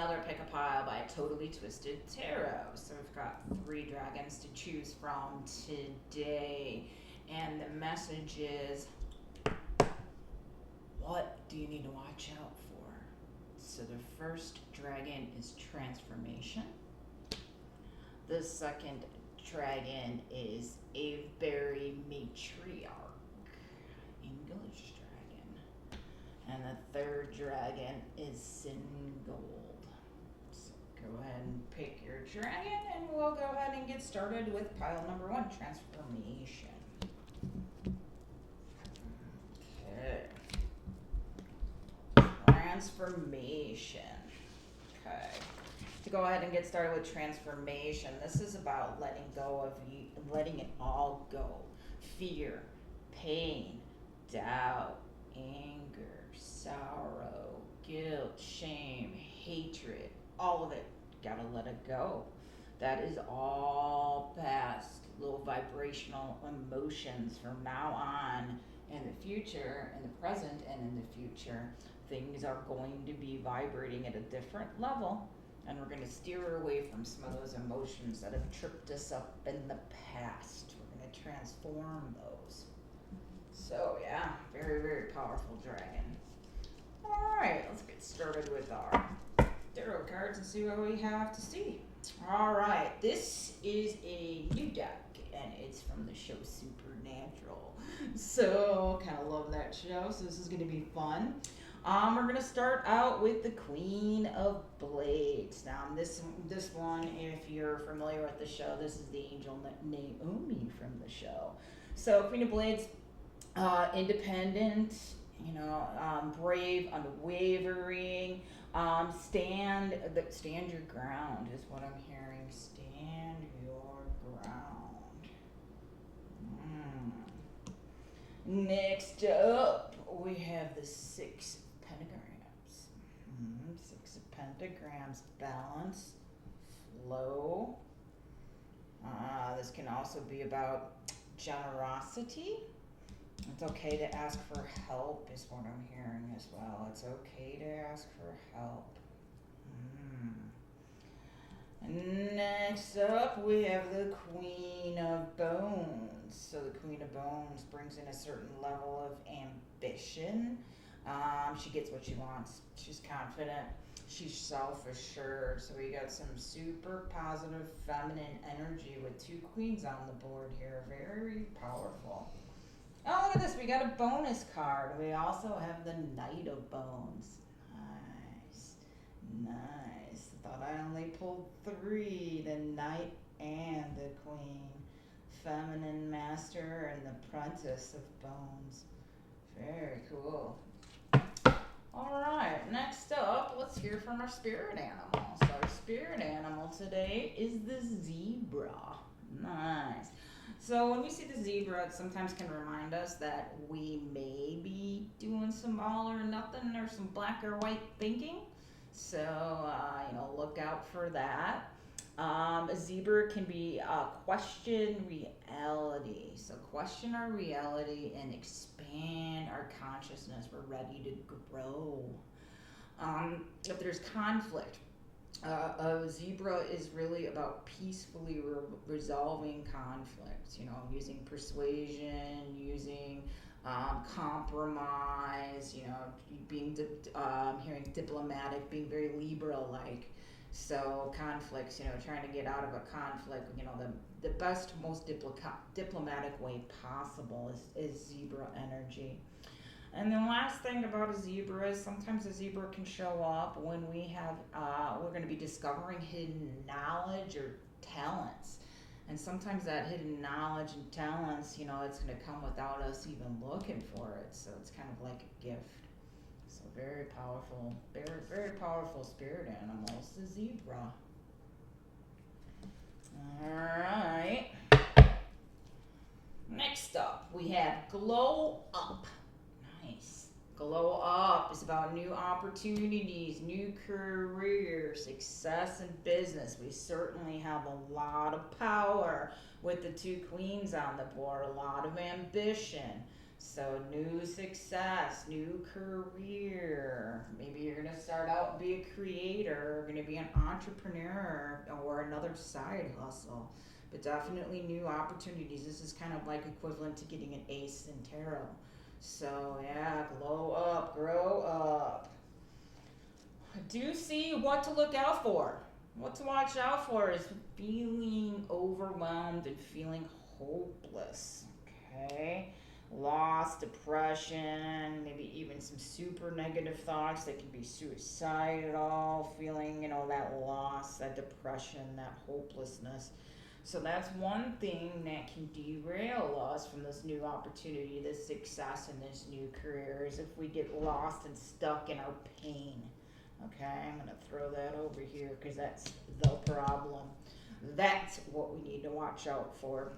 another pick a pile by Totally Twisted Tarot. So we've got 3 dragons to choose from today. And the message is, what do you need to watch out for? So the first dragon is transformation. The second dragon is Avebury Matriarch, English dragon. And the third dragon is Singold. So go ahead and pick your dragon, and we'll go ahead and get started with pile number 1, transformation. Okay. Transformation. Okay. To go ahead and get started with transformation, this is about letting go of you, letting it all go. Fear, pain, doubt, anger, sorrow, guilt, shame, hatred, all of it. Gotta let it go. That is all past. Little vibrational emotions from now on. In the future, in the present, and in the future, things are going to be vibrating at a different level, and we're going to steer away from some of those emotions that have tripped us up in the past. We're going to transform those. So yeah, very, very powerful dragon. All right, let's get started with our tarot cards and see what we have to see. All right, this is a new deck, and it's from the show Supernatural. So kind of love that show, so this is going to be fun. We're going to start out with the Queen of Blades. Now, this one, if you're familiar with the show, this is the angel Naomi from the show. So Queen of Blades, independent, brave, unwavering, stand your ground is what I'm hearing. Stand your ground. Next up, we have the 6 pentagrams. 6 pentagrams, balance, flow. This can also be about generosity. It's okay to ask for help is what I'm hearing as well. It's okay to ask for help. Next up, we have the Queen of Bones. So the Queen of Bones brings in a certain level of ambition. She gets what she wants. She's confident. She's self-assured. So we got some super positive feminine energy with 2 queens on the board here. Very powerful. Oh, look at this. We got a bonus card. We also have the Knight of Bones. Nice. Thought I only pulled 3, the Knight and the Queen. Feminine Master and the Apprentice of Bones. Very cool. Alright, next up, let's hear from our spirit animal. So our spirit animal today is the zebra. Nice. So when we see the zebra, it sometimes can remind us that we may be doing some all or nothing or some black or white thinking. So, look out for that. A zebra can be question reality. So question our reality and expand our consciousness. We're ready to grow. If there's conflict, a zebra is really about peacefully resolving conflicts, using persuasion, using compromise, being hearing diplomatic, being very Libra-like. So conflicts, trying to get out of a conflict, the best, most diplomatic way possible is zebra energy. And the last thing about a zebra is sometimes a zebra can show up when we have, we're going to be discovering hidden knowledge or talents. And sometimes that hidden knowledge and talents, it's going to come without us even looking for it. So it's kind of like a gift. So very powerful, very, very powerful spirit animals, the zebra. All right. Next up, we have Glow Up. Nice. Glow Up is about new opportunities, new career, success in business. We certainly have a lot of power with the 2 queens on the board, a lot of ambition. So new success, new career. Maybe you're going to start out and be a creator, going to be an entrepreneur or another side hustle. But definitely new opportunities. This is kind of like equivalent to getting an ace in tarot. So yeah, glow up, grow up. Do see what to look out for. What to watch out for is feeling overwhelmed and feeling hopeless. Okay? Loss, depression, maybe even some super negative thoughts that can be suicidal, feeling, that loss, that depression, that hopelessness. So that's one thing that can derail us from this new opportunity, this success, and this new career is if we get lost and stuck in our pain. Okay, I'm going to throw that over here because that's the problem. That's what we need to watch out for.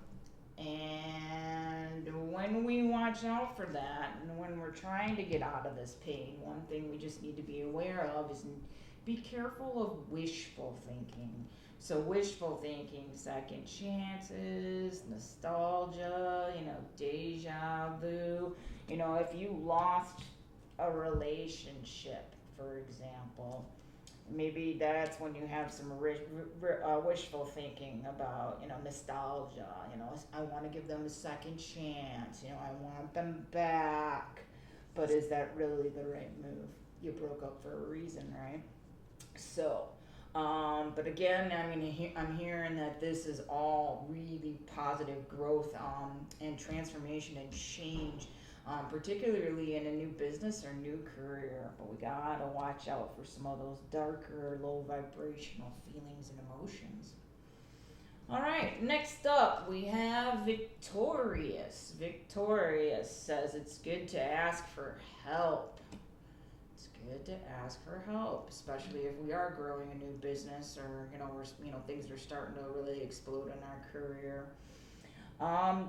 And when we watch out for that, and when we're trying to get out of this pain, one thing we just need to be aware of is be careful of wishful thinking. So wishful thinking, second chances, nostalgia, deja vu. If you lost a relationship, for example, maybe that's when you have some wishful thinking about, nostalgia. I want to give them a second chance. I want them back. But is that really the right move? You broke up for a reason, right? So, but again, I'm hearing that this is all really positive growth and transformation and change. Particularly in a new business or new career, but we gotta watch out for some of those darker, low vibrational feelings and emotions. All right, next up we have Victorious. Victorious says it's good to ask for help. It's good to ask for help, especially if we are growing a new business or things are starting to really explode in our career.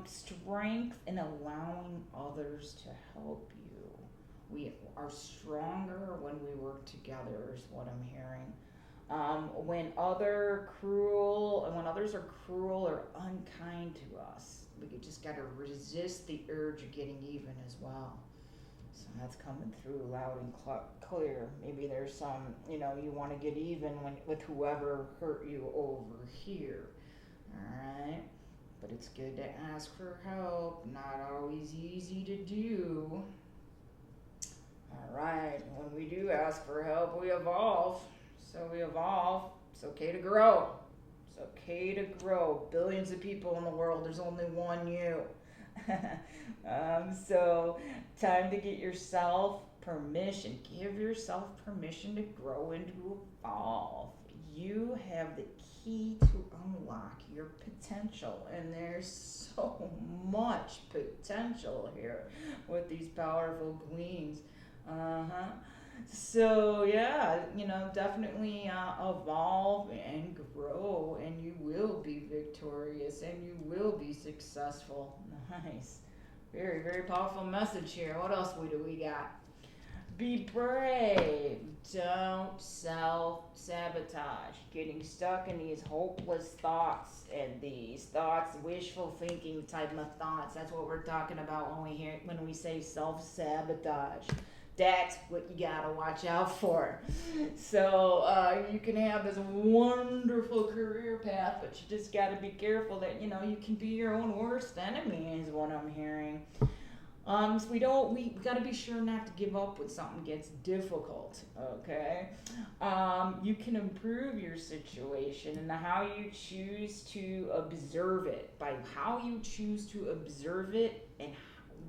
Strength in allowing others to help you. We are stronger when we work together is what I'm hearing. When others are cruel or unkind to us, we just got to resist the urge of getting even as well. So that's coming through loud and clear. Maybe there's some, you want to get even with whoever hurt you over here. All right. But it's good to ask for help. Not always easy to do. All right. When we do ask for help, we evolve. So we evolve. It's okay to grow. It's okay to grow. Billions of people in the world. There's only one you. So time to get yourself permission. Give yourself permission to grow and to evolve. You have the key to unlock your potential, and there's so much potential here with these powerful queens. So yeah, definitely evolve and grow, and you will be victorious and you will be successful. Nice. Very, very powerful message here. What else do we got? Be brave. Don't self-sabotage. Getting stuck in these hopeless thoughts and these thoughts, wishful thinking type of thoughts. That's what we're talking about when we say self-sabotage. That's what you gotta watch out for. So you can have this wonderful career path, but you just gotta be careful that you can be your own worst enemy, is what I'm hearing. So we gotta be sure not to give up when something gets difficult, okay? You can improve your situation and how you choose to observe it, by how you choose to observe it and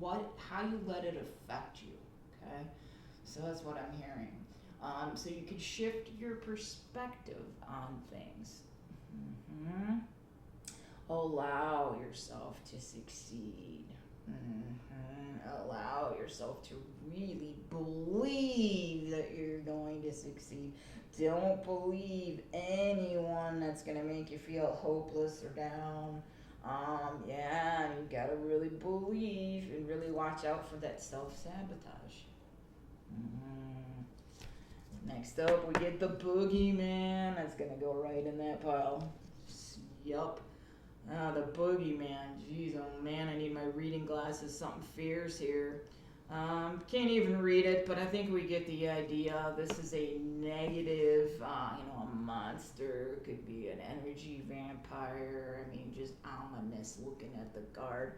how you let it affect you, okay? So that's what I'm hearing. So you can shift your perspective on things. Allow yourself to succeed. Allow yourself to really believe that you're going to succeed. Don't believe anyone that's going to make you feel hopeless or down. You gotta really believe and really watch out for that self-sabotage. Next up, we get the boogeyman. That's gonna go right in that pile. Yup. The boogeyman. Jeez, oh man, I need my reading glasses. Something fierce here. Can't even read it, but I think we get the idea. This is a negative, a monster. Could be an energy vampire. I mean, just ominous looking at the card.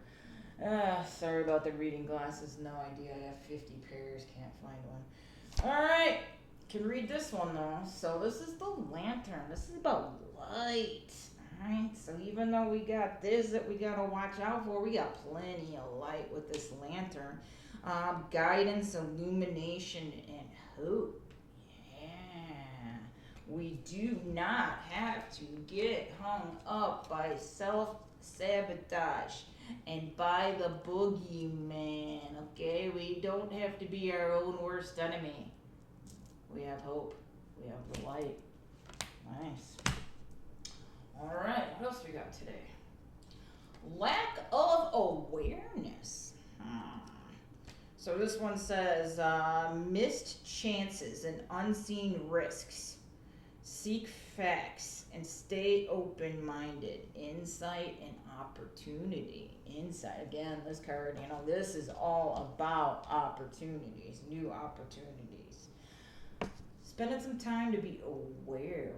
Sorry about the reading glasses. No idea. I have 50 pairs. Can't find one. All right. Can read this one, though. So this is the lantern. This is about light. Alright, so even though we got this that we gotta watch out for, we got plenty of light with this lantern. Guidance, illumination, and hope. Yeah. We do not have to get hung up by self-sabotage and by the boogeyman, okay? We don't have to be our own worst enemy. We have hope. We have the light. Nice. All right, what else we got today? Lack of awareness. So this one says, missed chances and unseen risks. Seek facts and stay open-minded. Insight and opportunity. Insight. Again, this card, this is all about opportunities, new opportunities. Spending some time to be aware.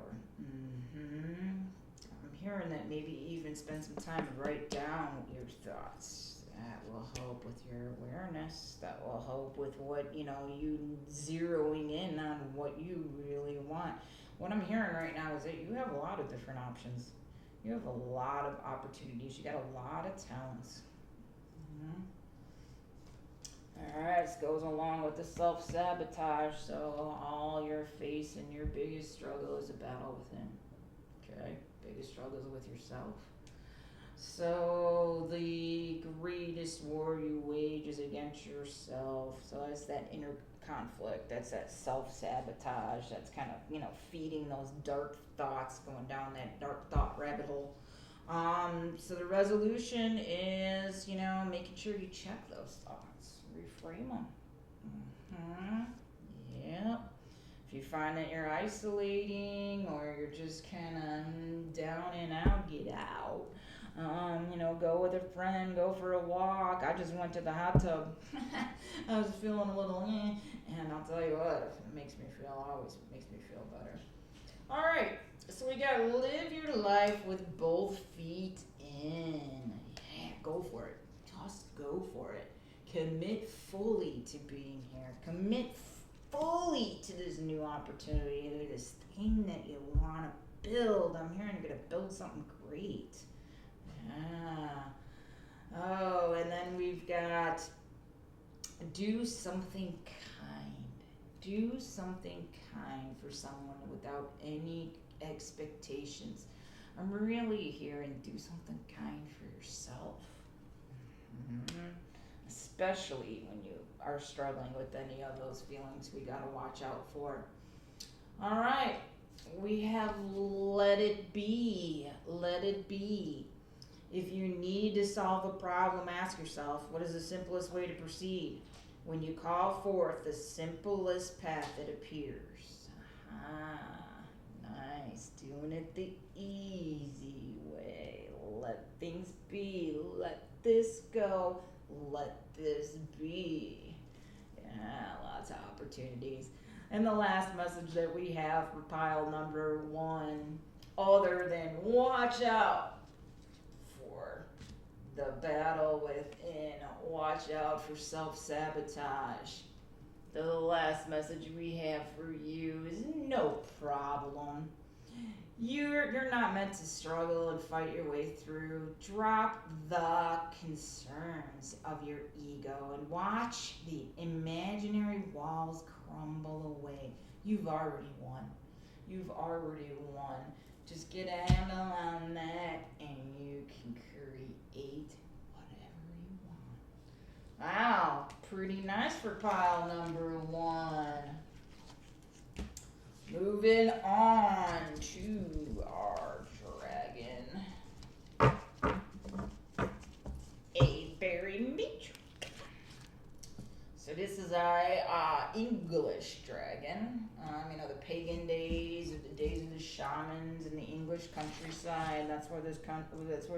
Hearing that maybe even spend some time to write down your thoughts. That will help with your awareness. That will help with what, you zeroing in on what you really want. What I'm hearing right now is that you have a lot of different options. You have a lot of opportunities. You got a lot of talents. All right, this goes along with the self-sabotage. So all you're facing, your biggest struggle is a battle within. Okay? Biggest struggles with yourself. So the greatest war you wage is against yourself. So that's that inner conflict. That's that self-sabotage. That's kind of, feeding those dark thoughts, going down that dark thought rabbit hole. So the resolution is, making sure you check those thoughts. Reframe them. Yep. If you find that you're isolating or you're just kind of down and out, get out. Go with a friend, go for a walk. I just went to the hot tub. I was feeling a little, and I'll tell you what, it always makes me feel better. All right, so we got live your life with both feet in. Yeah, go for it. Just go for it. Commit fully to being here. Commit fully to this new opportunity, to this thing that you want to build. I'm hearing you're going to build something great. Oh, and then we've got do something kind. Do something kind for someone without any expectations. I'm really hearing do something kind for yourself. Especially when you are struggling with any of those feelings we got to watch out for. All right, we have let it be. Let it be. If you need to solve a problem, ask yourself, what is the simplest way to proceed? When you call forth the simplest path that appears. Nice. Doing it the easy way. Let things be. Let this go. Let this be. Yeah, lots of opportunities. And the last message that we have for pile number 1, other than watch out for the battle within, watch out for self-sabotage. The last message we have for you is no problem. You're not meant to struggle and fight your way through. Drop the concerns of your ego and watch the imaginary walls crumble away. You've already won. You've already won. Just get a handle on that and you can create whatever you want. Wow, pretty nice for pile number 1. Moving on to our dragon, Avebury Matriarch. So this is our English dragon. The pagan days, or the days of the shamans and the English English countryside. That's where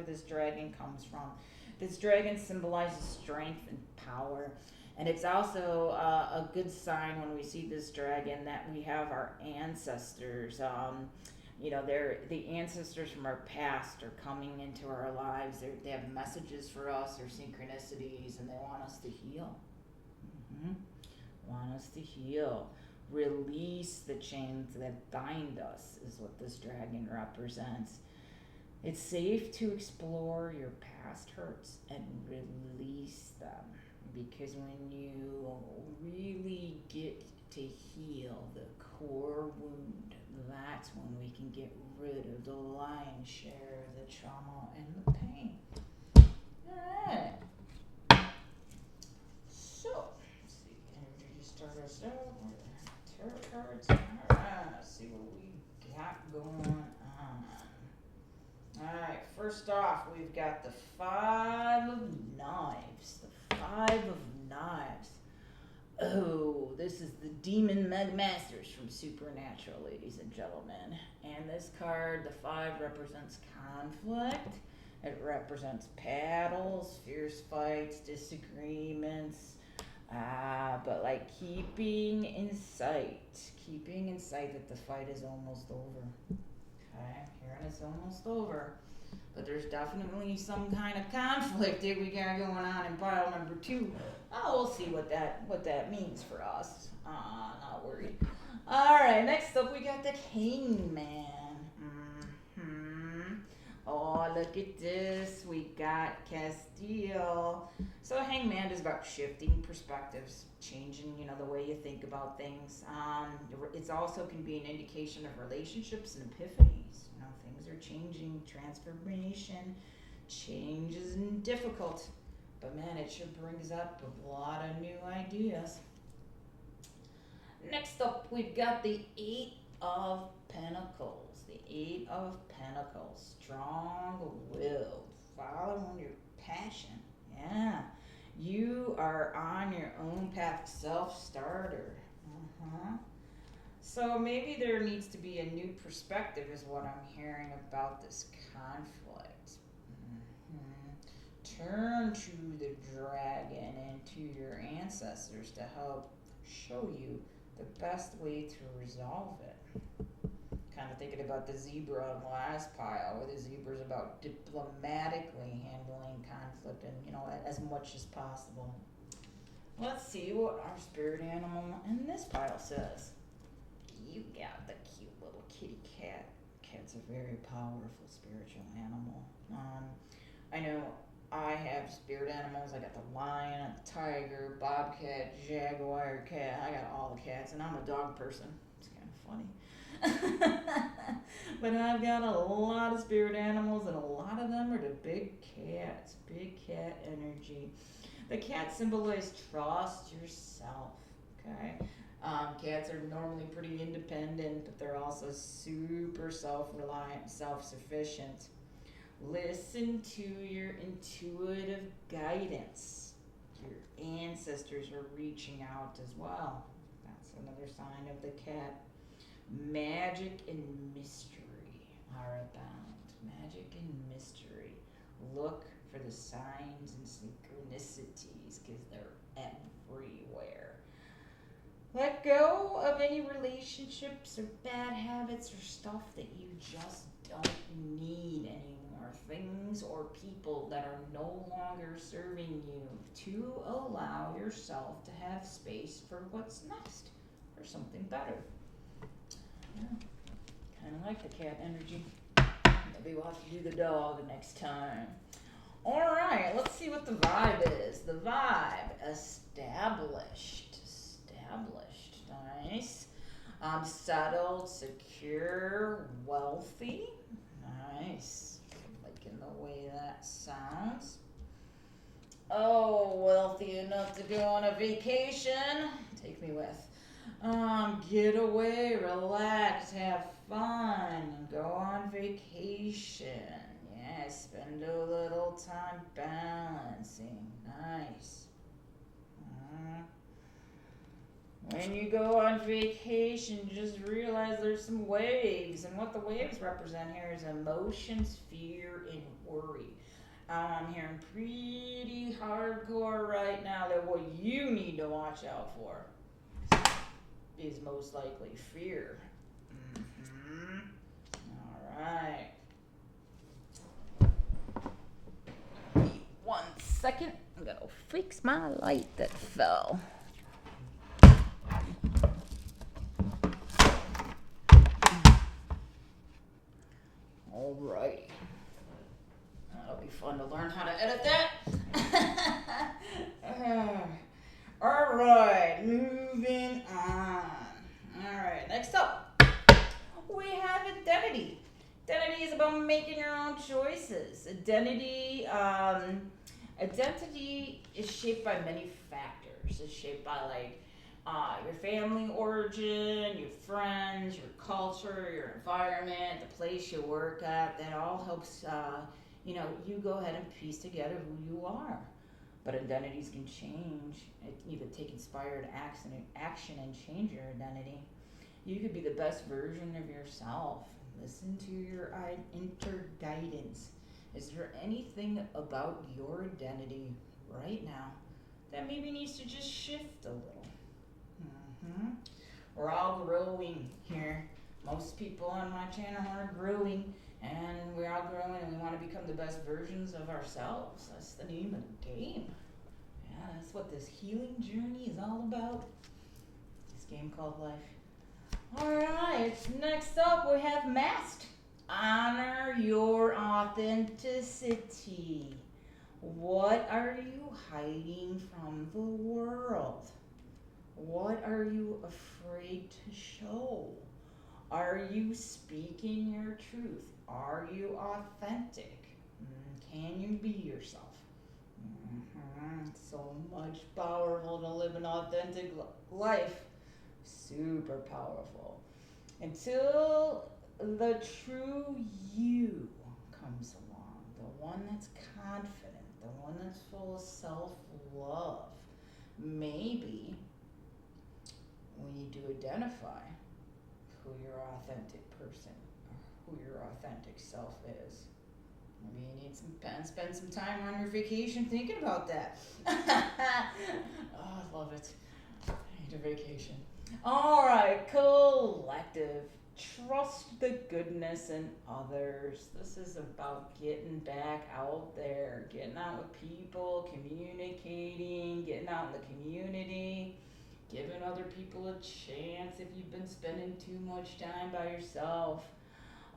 this dragon comes from. This dragon symbolizes strength and power. And it's also a good sign when we see this dragon that we have our ancestors. They're the ancestors from our past are coming into our lives. They have messages for us or synchronicities, and they want us to heal. Want us to heal. Release the chains that bind us is what this dragon represents. It's safe to explore your past hurts and release them, because when you really get to heal the core wound, that's when we can get rid of the lion's share of the trauma and the pain. Alright. So, let's see. Energy just start us out. Tarot cards. Alright, let's see what we got going on. Alright, first off, we've got the Five of Knives. The Five of Knives. Oh, this is the Demon Masters from Supernatural, ladies and gentlemen. And this card, the 5, represents conflict. It represents battles, fierce fights, disagreements. But like keeping in sight that the fight is almost over. Okay, here it's almost over. But there's definitely some kind of conflict that we got going on in pile number 2. Oh, we'll see what that means for us. Not worried. Alright, next up we got the Hangman. Oh, look at this. We got Castile. So Hangman is about shifting perspectives, changing, the way you think about things. It also can be an indication of relationships and epiphanies. Things are changing, transformation, change is difficult. But man, it sure brings up a lot of new ideas. Next up, we've got the 8 of Pentacles. The 8 of Pentacles. Strong-willed. Following your passion. Yeah. You are on your own path, self-starter. So maybe there needs to be a new perspective is what I'm hearing about this conflict. Turn to the dragon and to your ancestors to help show you the best way to resolve it. Kind of thinking about the zebra in the last pile, where the zebra is about diplomatically handling conflict and, as much as possible. Let's see what our spirit animal in this pile says. You got the cute little kitty cat. Cat's a very powerful spiritual animal. I know I have spirit animals. I got the lion, the tiger, bobcat, jaguar cat. I got all the cats, and I'm a dog person. It's kind of funny. But I've got a lot of spirit animals, and a lot of them are the big cats. Big cat energy. The cats symbolize trust yourself. Okay. Cats are normally pretty independent, but they're also super self-reliant, self-sufficient. Listen to your intuitive guidance. Your ancestors are reaching out as well. That's another sign of the cat. Magic and mystery are abound. Magic and mystery. Look for the signs and synchronicities because they're everywhere. Let go of any relationships or bad habits or stuff that you just don't need anymore. Things or people that are no longer serving you, to allow yourself to have space for what's next, for something better. Yeah, kind of like the cat energy. Maybe we'll have to do the dog next time. Alright, let's see what the vibe is. The vibe, established. Nice. Settled, secure, wealthy. Nice. Liking the way that sounds. Oh, wealthy enough to go on a vacation. Take me with. Get away, relax, have fun, go on vacation. Yeah, spend a little time balancing. Nice. When you go on vacation, just realize there's some waves. And what the waves represent here is emotions, fear, and worry. I'm hearing pretty hardcore right now that what you need to watch out for is most likely fear. Alright. 1 second. I'm gonna fix my light that fell. Alrighty. That'll be fun to learn how to edit that. Alright, moving on. Alright, next up, we have identity. Identity is about making your own choices. Identity is shaped by many factors. It's shaped by your family origin, your friends, your culture, your environment, the place you work at. That all helps, you go ahead and piece together who you are. But identities can change. You could take inspired action and change your identity. You could be the best version of yourself. Listen to your inner guidance. Is there anything about your identity right now that maybe needs to just shift a little? We're all growing here. Most people on my channel are growing, and we're all growing, and we want to become the best versions of ourselves. That's the name of the game. Yeah, that's what this healing journey is all about. This game called life. Alright, next up we have masked. Honor your authenticity. What are you hiding from the world? What are you afraid to show? Are you speaking your truth? Are you authentic? Can you be yourself? It's so much powerful to live an authentic life. Super powerful. Until the true you comes along, the one that's confident, the one that's full of self-love. Maybe we need to identify who your authentic person, or who your authentic self is. Maybe you need spend some time on your vacation thinking about that. Oh, I love it. I need a vacation. Alright, collective. Trust the goodness in others. This is about getting back out there, getting out with people, communicating, getting out in the community, giving other people a chance if you've been spending too much time by yourself.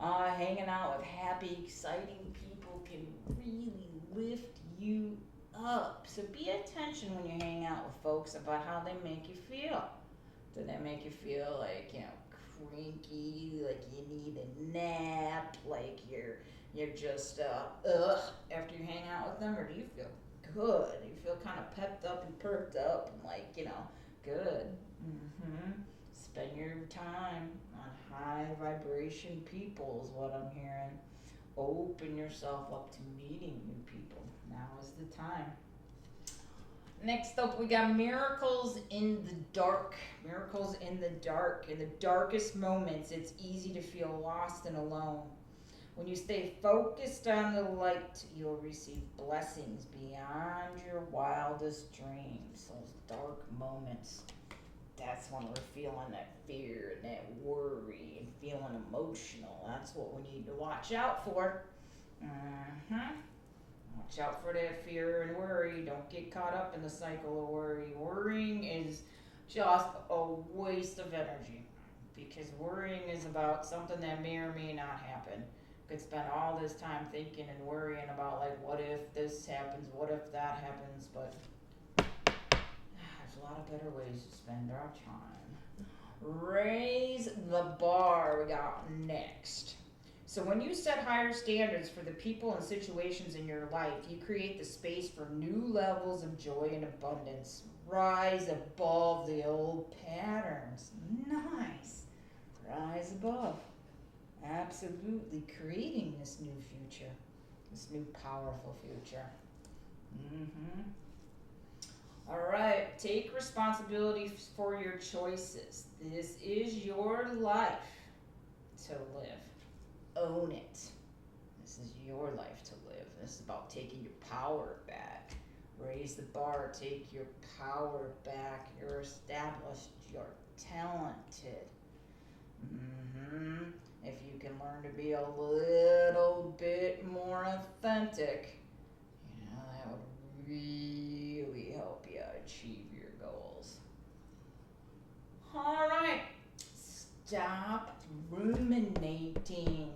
Hanging out with happy, exciting people can really lift you up. So be attention when you hang out with folks about how they make you feel. Do they make you feel like, cranky, like you need a nap, like you're just after you hang out with them, or do you feel good? Do you feel kind of pepped up and perked up and good? Spend your time on high vibration people is what I'm hearing. Open yourself up to meeting new people. Now is the time. Next up, we got miracles in the dark. Miracles in the dark. In the darkest moments, it's easy to feel lost and alone. When you stay focused on the light, you'll receive blessings beyond your wildest dreams. Those dark moments. That's when we're feeling that fear and that worry and feeling emotional. That's what we need to watch out for. Watch out for that fear and worry. Don't get caught up in the cycle of worry. Worrying is just a waste of energy, because worrying is about something that may or may not happen. You could spend all this time thinking and worrying about what if this happens, what if that happens, but there's a lot of better ways to spend our time. Raise the bar, we got next. So when you set higher standards for the people and situations in your life, you create the space for new levels of joy and abundance. Rise above the old patterns. Nice. Rise above. Absolutely creating this new future. This new powerful future. All right, take responsibility for your choices. This is your life to live. Own it. This is your life to live. This is about taking your power back. Raise the bar, take your power back. You're established, you're talented. If you can learn to be a little bit more authentic, that would really help you achieve your goals. All right, stop ruminating.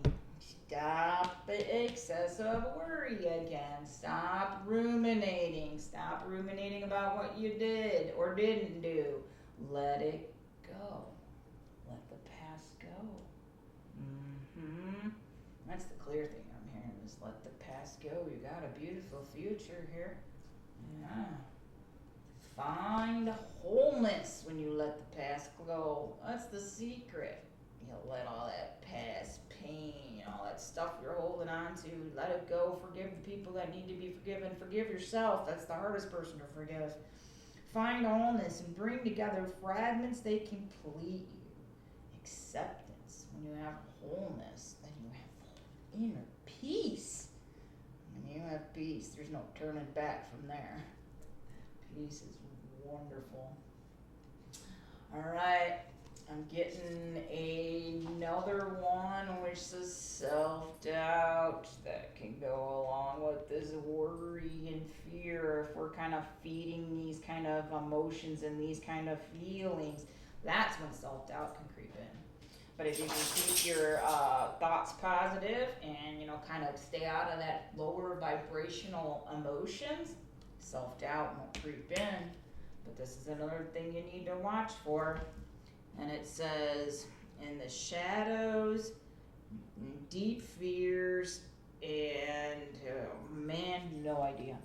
Stop the excessive worry again. Stop ruminating. Stop ruminating about what you did or didn't do. Let it go. Let the past go. That's the clear thing I'm hearing, is let the past go. You got a beautiful future here. Yeah. Find wholeness when you let the past go. That's the secret. You let all that past pain, all that stuff you're holding on to, let it go. Forgive the people that need to be forgiven. Forgive yourself. That's the hardest person to forgive. Find wholeness and bring together fragments they complete you. Acceptance. When you have wholeness, then you have inner peace. When you have peace, there's no turning back from there. Peace is wonderful. All right, I'm getting another one, which is self-doubt, that can go along with this worry and fear. If we're kind of feeding these kind of emotions and these kind of feelings, that's when self-doubt can creep in. But if you can keep your thoughts positive and, kind of stay out of that lower vibrational emotions, self-doubt won't creep in. But this is another thing you need to watch for. And it says, in the shadows, deep fears, and no idea.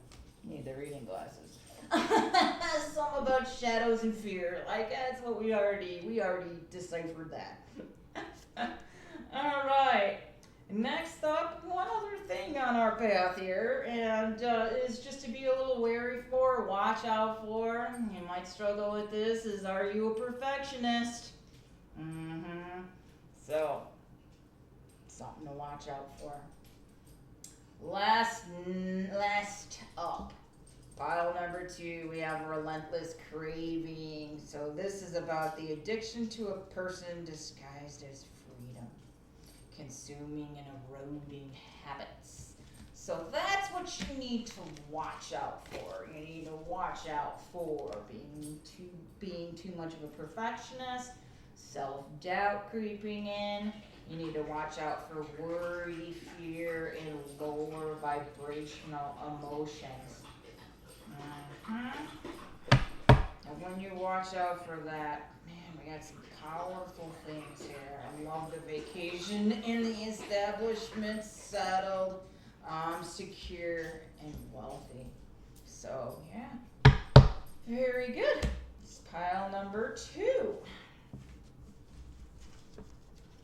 Need the reading glasses. Something about shadows and fear. Like, that's what we already deciphered that. All right. Next up, one other thing on our path here, and is just to be a little wary for, watch out for. You might struggle with this. Is, are you a perfectionist? So, something to watch out for. Last up, pile number 2, we have relentless craving. So this is about the addiction to a person disguised as freedom, consuming and eroding habits. So that's what you need to watch out for. You need to watch out for being too much of a perfectionist, self-doubt creeping in. You need to watch out for worry, fear, and lower vibrational emotions. And when you watch out for that, man, we got some powerful things here. I love the vacation in the establishment, settled, secure, and wealthy. So, yeah, very good. It's pile number 2.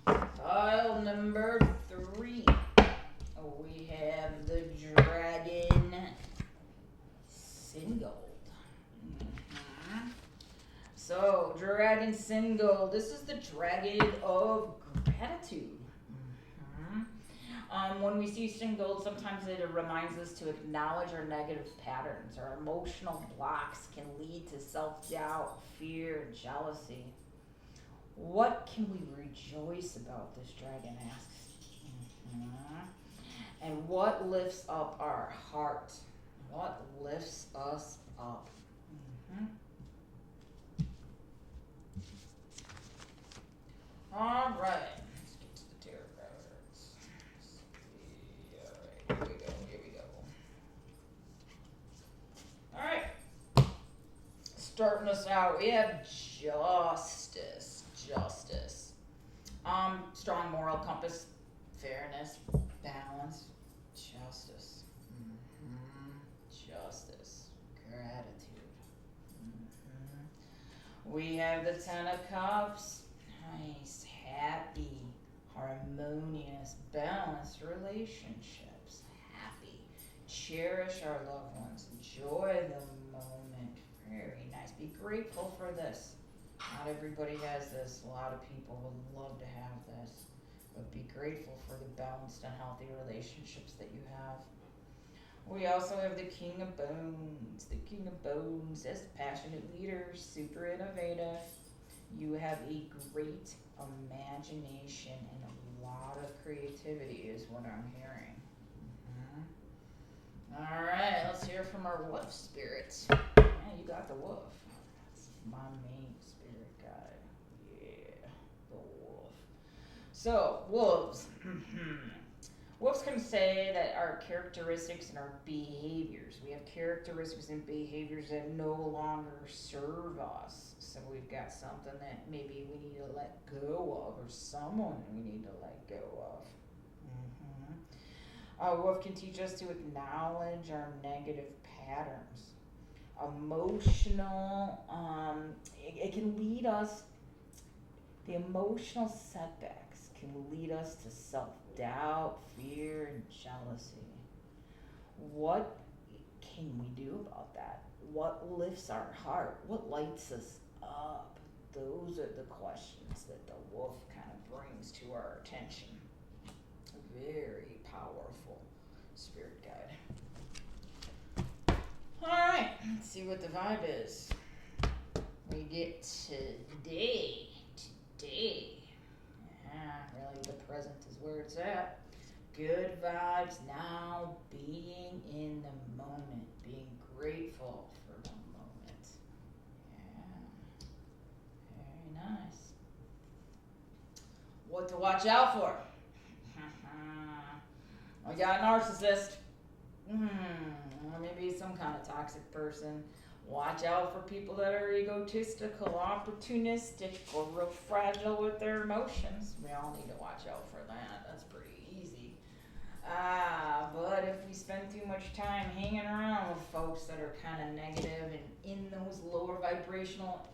Pile number 3. We have the dragon Singold. So, dragon Singold. This is the dragon of gratitude. When we see Singold, sometimes it reminds us to acknowledge our negative patterns. Our emotional blocks can lead to self-doubt, fear, and jealousy. What can we rejoice about, this dragon asks. And what lifts up our heart? What lifts us up? All right. Let's get to the tarot cards. All right, here we go. All right. Starting us out, we have justice. Strong moral compass, fairness, balance, justice. Justice, gratitude. We have the 10 of Cups. Nice, happy, harmonious, balanced relationships. Happy. Cherish our loved ones. Enjoy the moment. Very nice. Be grateful for this. Not everybody has this. A lot of people would love to have this. But be grateful for the balanced and healthy relationships that you have. We also have the King of Bones. The King of Bones is passionate leader, super innovative. You have a great imagination and a lot of creativity is what I'm hearing. All right, let's hear from our wolf spirits. Yeah, you got the wolf. That's my main spirit guide. Yeah, the wolf. So, wolves. Wolves can say that our characteristics and our behaviors. We have characteristics and behaviors that no longer serve us. So we've got something that maybe we need to let go of, or someone we need to let go of. Wolf can teach us to acknowledge our negative patterns. Emotional, it can lead us, the emotional setbacks can lead us to self-doubt, fear, and jealousy. What can we do about that? What lifts our heart? What lights us up? Those are the questions that the wolf kind of brings to our attention. Very powerful spirit guide. All right, let's see what the vibe is. We get today. Yeah, really, the present is where it's at. Good vibes now, being in the moment, being grateful for the moment. Yeah, very nice. What to watch out for? We got a narcissist. Or maybe some kind of toxic person. Watch out for people that are egotistical, opportunistic, or real fragile with their emotions. We all need to watch out for that. That's pretty easy. But if we spend too much time hanging around with folks that are kind of negative and in those lower vibrational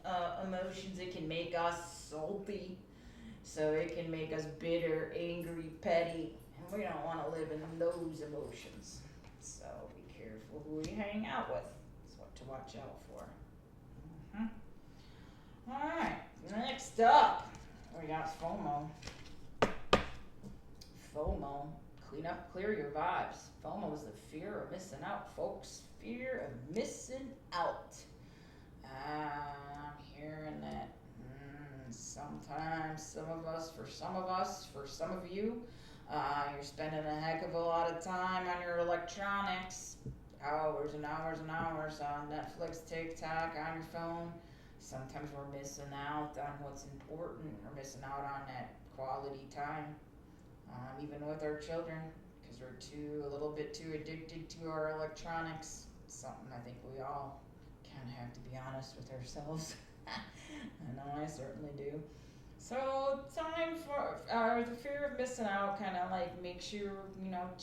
emotions, it can make us salty. So it can make us bitter, angry, petty, and we don't want to live in those emotions. So be careful who you hang out with. That's what to watch out for. All right, next up, we got FOMO. FOMO, clear your vibes. FOMO is the fear of missing out, folks. Fear of missing out. I'm hearing that. Sometimes, for some of you, you're spending a heck of a lot of time on your electronics, hours and hours and hours on Netflix, TikTok, on your phone. Sometimes we're missing out on what's important. We're missing out on that quality time, even with our children, because we're a little bit too addicted to our electronics. Something I think we all kind of have to be honest with ourselves. I know I certainly do. So time for the fear of missing out, kind of like makes you,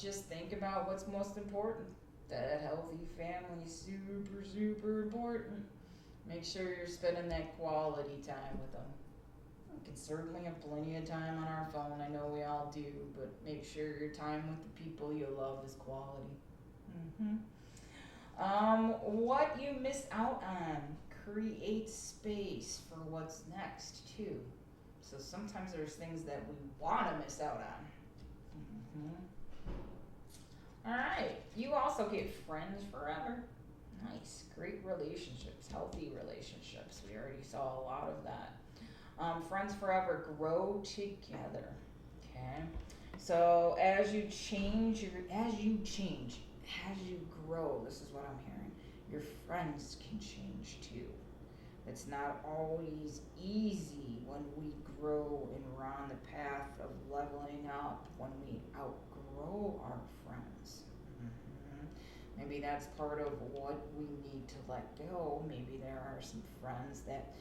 just think about what's most important. That healthy family is super, super important. Make sure you're spending that quality time with them. You can certainly have plenty of time on our phone. I know we all do, but make sure your time with the people you love is quality. What you miss out on, create space for what's next too. So sometimes there's things that we want to miss out on. All right, you also get friends forever. Nice, great relationships, healthy relationships. We already saw a lot of that. Friends forever, grow together. Okay, so as you grow, this is what I'm hearing. Your friends can change too. It's not always easy when we grow and we're on the path of leveling up, when we outgrow our friends. Maybe that's part of what we need to let go. Maybe there are some friends that,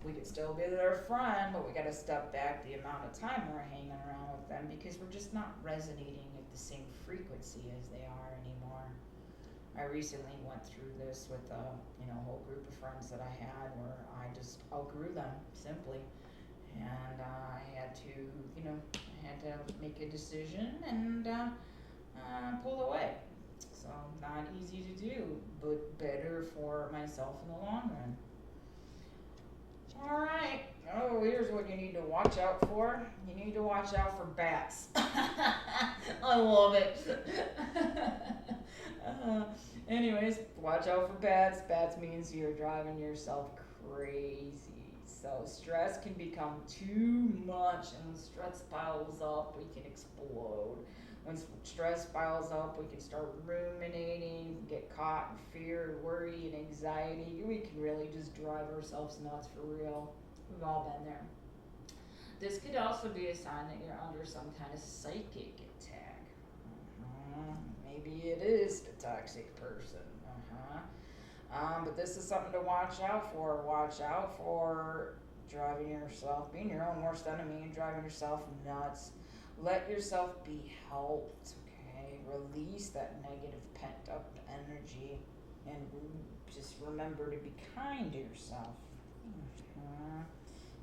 we could still be their friend, but we got to step back the amount of time we're hanging around with them because we're just not resonating at the same frequency as they are anymore. I recently went through this with a whole group of friends that I had where I just outgrew them simply, and I had to make a decision and pull away. So not easy to do, but better for myself in the long run. All right. Oh, here's what you need to watch out for. You need to watch out for bats. I love it. Anyways, watch out for bats. Bats means you're driving yourself crazy. So stress can become too much, and when stress piles up, we can explode. When stress piles up, we can start ruminating, get caught in fear, worry, and anxiety. We can really just drive ourselves nuts for real. We've all been there. This could also be a sign that you're under some kind of psychic attack. Maybe it is the toxic person. But this is something to watch out for. Watch out for driving yourself, being your own worst enemy and driving yourself nuts. Let yourself be helped, okay? Release that negative pent-up energy and just remember to be kind to yourself.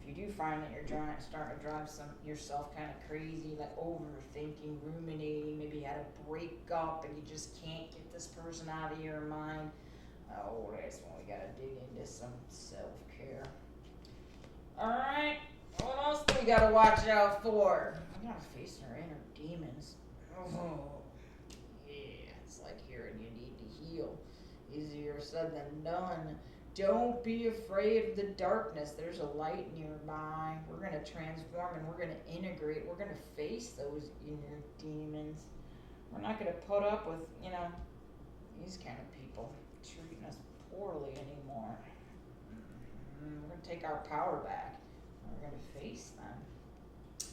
If you do find that you're starting to drive yourself kind of crazy, like overthinking, ruminating, maybe you had a breakup and you just can't get this person out of your mind, oh, that's when we gotta dig into some self-care. All right, what else do we gotta watch out for? We gotta face our inner demons. Oh, yeah, it's like hearing you need to heal. Easier said than done. Don't be afraid of the darkness. There's a light nearby. We're gonna transform and we're gonna integrate. We're gonna face those inner demons. We're not gonna put up with, these kind of people treating us poorly anymore. We're going to take our power back. We're going to face them.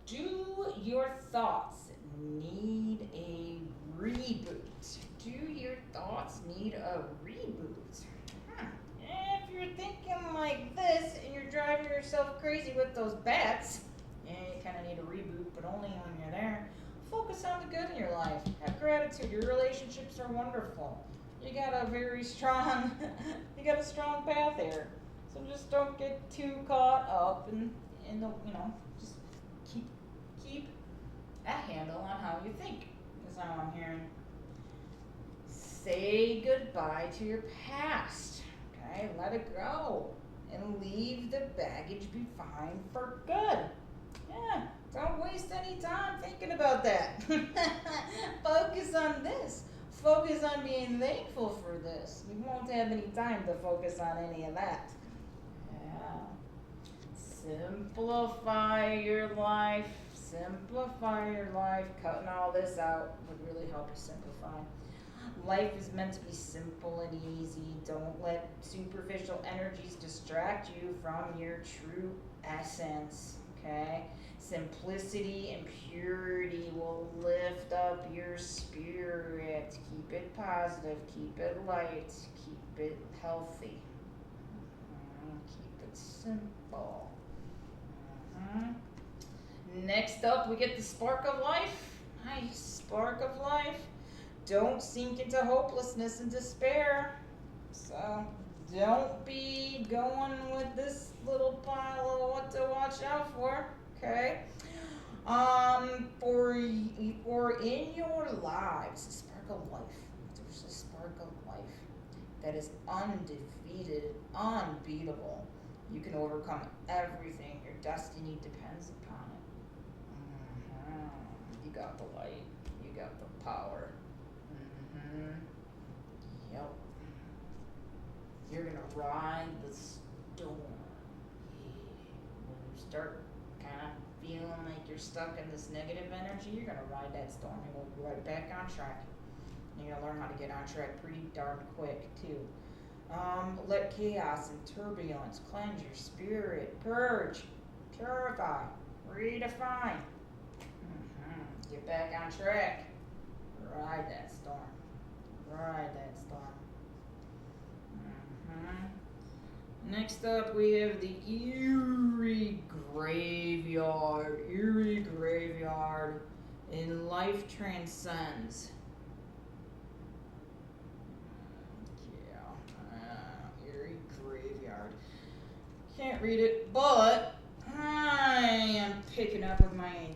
Do your thoughts need a reboot? Do your thoughts need a reboot? If you're thinking like this and you're driving yourself crazy with those bats, you kind of need a reboot, but only when you're there. Focus on the good in your life. Have gratitude. Your relationships are wonderful. You got a strong path here. So just don't get too caught up in the, just keep a handle on how you think, is how I'm hearing. Say goodbye to your past, okay? Let it go and leave the baggage behind for good. Yeah, don't waste any time thinking about that. Focus on this. Focus on being thankful for this. We won't have any time to focus on any of that. Yeah. Simplify your life. Simplify your life. Cutting all this out would really help you simplify. Life is meant to be simple and easy. Don't let superficial energies distract you from your true essence, okay? Simplicity and purity will lift up your spirit. Keep it positive, keep it light, keep it healthy. Keep it simple. Next up, we get the spark of life. Nice, spark of life. Don't sink into hopelessness and despair. So don't be going with this little pile of what to watch out for. Okay. For in your lives, a spark of life. There's a spark of life that is undefeated, unbeatable. You can overcome everything. Your destiny depends upon it. You got the light. You got the power. Yep. You're gonna ride the storm. When you start kind of feeling like you're stuck in this negative energy, you're going to ride that storm and go right back on track. You're going to learn how to get on track pretty darn quick, too. Let chaos and turbulence cleanse your spirit. Purge, purify, redefine. Get back on track. Ride that storm. Ride that storm. Next up, we have the Eerie Graveyard. Eerie Graveyard in Life Transcends. Yeah, Eerie Graveyard. Can't read it, but I am picking up with my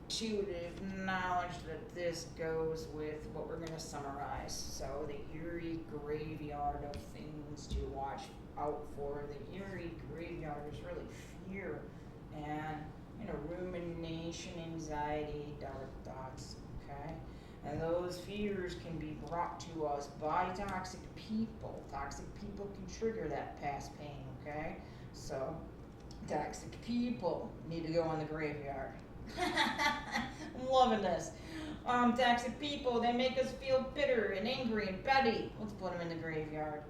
intuitive knowledge that this goes with what we're going to summarize. So the eerie graveyard of things to watch out for. The eerie graveyard is really fear and, rumination, anxiety, dark thoughts, okay? And those fears can be brought to us by toxic people. Toxic people can trigger that past pain, okay? So toxic people need to go in the graveyard. I'm loving this. Toxic people, they make us feel bitter and angry and petty. Let's put them in the graveyard.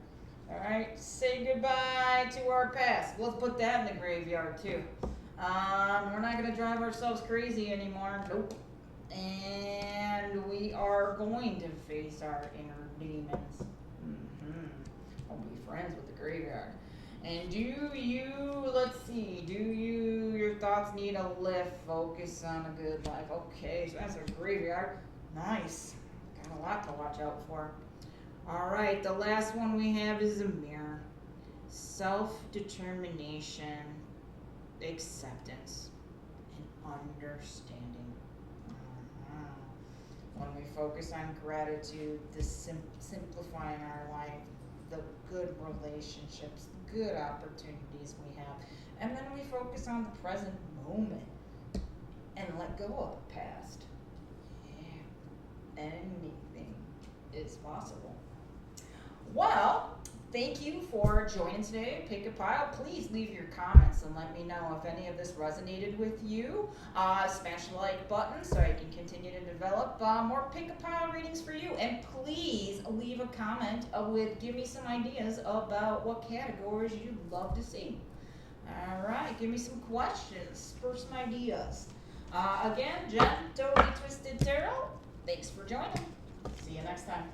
Alright, say goodbye to our past. Let's put that in the graveyard too. We're not going to drive ourselves crazy anymore. Nope. And we are going to face our inner demons. I'll be friends with the graveyard. And your thoughts need a lift? Focus on a good life. Okay, so that's our graveyard. Nice. Got a lot to watch out for. All right, the last one we have is a mirror. Self-determination, acceptance, and understanding. When we focus on gratitude, the simplifying our life, the good relationships, the good opportunities we have, and then we focus on the present moment and let go of the past. Yeah, anything is possible. Well, thank you for joining today. Pick a pile. Please leave your comments and let me know if any of this resonated with you. Smash the like button so I can continue to develop more pick a pile readings for you. And please leave a comment give me some ideas about what categories you'd love to see. All right, give me some questions, spur some ideas. Again, Jen, Totally Twisted Tarot. Thanks for joining. See you next time.